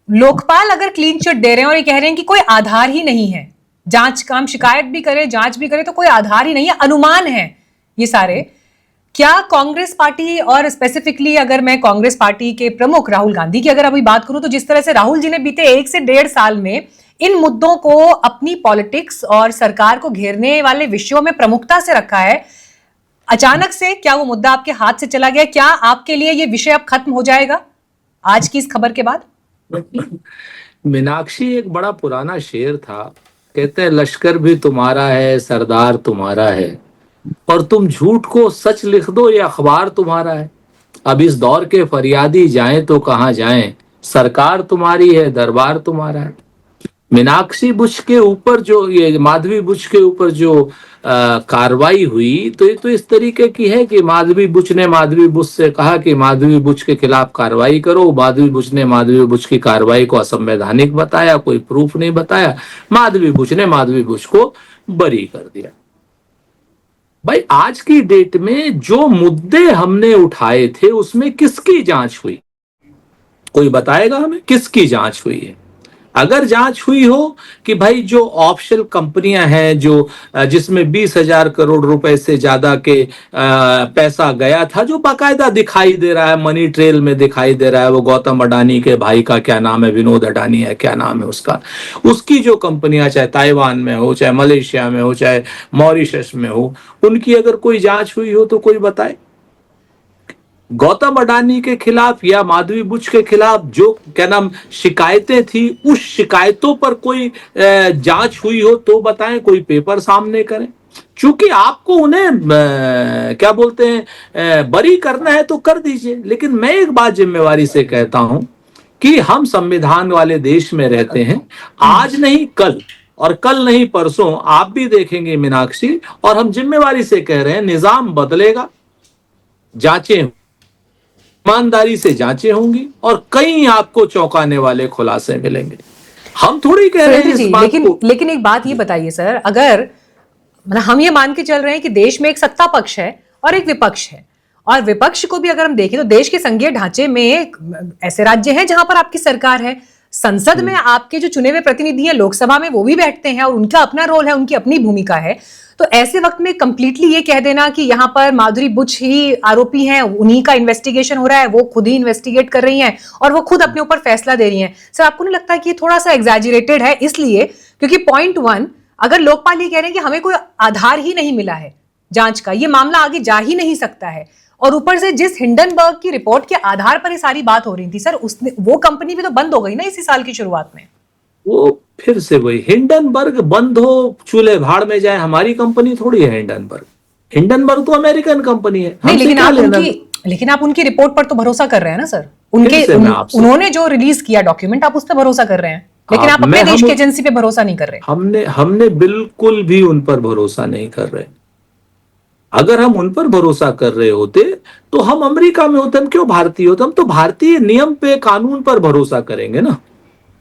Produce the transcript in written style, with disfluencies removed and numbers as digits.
लोकपाल अगर clean chit दे रहे हैं और ये कह रहे हैं कि कोई आधार ही नहीं है, जांच का हम शिकायत भी करें जांच भी करें तो कोई आधार ही नहीं है, अनुमान है ये सारे, क्या कांग्रेस पार्टी और स्पेसिफिकली अगर मैं कांग्रेस पार्टी के प्रमुख राहुल गांधी की अगर अभी बात करूं तो जिस तरह से राहुल जी ने बीते 1 से 1.5 साल में इन मुद्दों को अपनी पॉलिटिक्स और सरकार को घेरने वाले विषयों में प्रमुखता से रखा है, अचानक से क्या वो मुद्दा आपके हाथ से चला गया? क्या आपके लिए ये विषय अब खत्म हो जाएगा आज की इस खबर के बाद? मीनाक्षी, एक बड़ा पुराना शेर था, कहते हैं लश्कर भी तुम्हारा है, सरदार तुम्हारा है, और तुम झूठ को सच लिख दो, ये अखबार तुम्हारा है। अब इस दौर के फरियादी जाएं तो कहाँ जाएं, सरकार तुम्हारी है, दरबार तुम्हारा है। मीनाक्षी बुच के ऊपर जो ये माधवी बुच के ऊपर जो कार्रवाई हुई, तो ये तो इस तरीके की है कि माधवी बुच ने माधवी बुच से कहा कि माधवी बुच के खिलाफ कार्रवाई करो। माधवी बुच ने माधवी बुच की कार्रवाई को असंवैधानिक बताया, कोई प्रूफ नहीं बताया। माधवी बुच ने माधवी बुच को बरी कर दिया। भाई, आज की डेट में जो मुद्दे हमने उठाए थे उसमें किसकी जांच हुई? कोई बताएगा हमें किसकी जांच हुई है? अगर जांच हुई हो कि भाई जो ऑफशोर कंपनियां हैं जो जिसमें 20,000 करोड़ रुपए से ज्यादा के पैसा गया था, जो बाकायदा दिखाई दे रहा है, मनी ट्रेल में दिखाई दे रहा है, वो गौतम अडानी के भाई का क्या नाम है, विनोद अडानी है, क्या नाम है उसका, उसकी जो कंपनियां चाहे ताइवान में हो, चाहे मलेशिया में हो, चाहे मॉरिशस में हो, उनकी अगर कोई जांच हुई हो तो कोई बताए। गौतम अडानी के खिलाफ या माधवी बुच के खिलाफ जो क्या नाम शिकायतें थी, उस शिकायतों पर कोई जांच हुई हो तो बताएं, कोई पेपर सामने करें। चूंकि आपको उन्हें क्या बोलते हैं बरी करना है तो कर दीजिए, लेकिन मैं एक बात जिम्मेवारी से कहता हूं कि हम संविधान वाले देश में रहते हैं। आज नहीं कल, और कल नहीं परसों आप भी देखेंगे मीनाक्षी, और हम जिम्मेवारी से कह रहे हैं निजाम बदलेगा, जांचें ईमानदारी से जांचें होंगी और कई आपको चौंकाने वाले खुलासे मिलेंगे। हम थोड़ी कह रहे हैं इस बात को। लेकिन एक बात ये बताइए सर, अगर मतलब हम ये मान के चल रहे हैं कि देश में एक सत्ता पक्ष है और एक विपक्ष है, और विपक्ष को भी अगर हम देखें तो देश के संघीय ढांचे में ऐसे राज्य हैं जहां पर आपकी सरकार है, संसद में आपके जो चुने हुए प्रतिनिधि हैं, लोकसभा में वो भी बैठते हैं और उनका अपना रोल है, उनकी अपनी भूमिका है। तो ऐसे वक्त में कंप्लीटली ये कह देना कि यहाँ पर माधुरी बुच ही आरोपी हैं, उन्हीं का इन्वेस्टिगेशन हो रहा है, वो खुद ही इन्वेस्टिगेट कर रही हैं और वो खुद अपने ऊपर फैसला दे रही हैं, सर आपको नहीं लगता कि ये थोड़ा सा एग्जैजरेटेड है? इसलिए क्योंकि पॉइंट 1, अगर लोकपाल ये कह रहे हैं कि हमें कोई आधार ही नहीं मिला है जांच का, ये मामला आगे जा ही नहीं सकता है, और ऊपर से जिस हिंडनबर्ग की रिपोर्ट के आधार पर ये सारी बात हो रही थी सर, उसने वो कंपनी भी तो बंद हो गई ना इसी साल की शुरुआत में। वो फिर से वही, हिंडनबर्ग बंद हो, चूल्हे भाड़ में जाए, हमारी कंपनी थोड़ी है हिंडनबर्ग। हिंडनबर्ग तो अमेरिकन कंपनी है। नहीं, लेकिन आप उनकी रिपोर्ट पर तो भरोसा कर रहे हैं ना सर, उन्होंने जो रिलीज किया डॉक्यूमेंट, आप उस पर भरोसा कर रहे हैं, लेकिन आप अपने देश की एजेंसी पे भरोसा नहीं कर रहे। हमने बिल्कुल भी उन पर भरोसा नहीं कर रहे। अगर हम उन पर भरोसा कर रहे होते तो हम अमेरिका में होते, हम क्यों भारतीय होते? हम तो भारतीय नियम पे, कानून पर भरोसा करेंगे ना।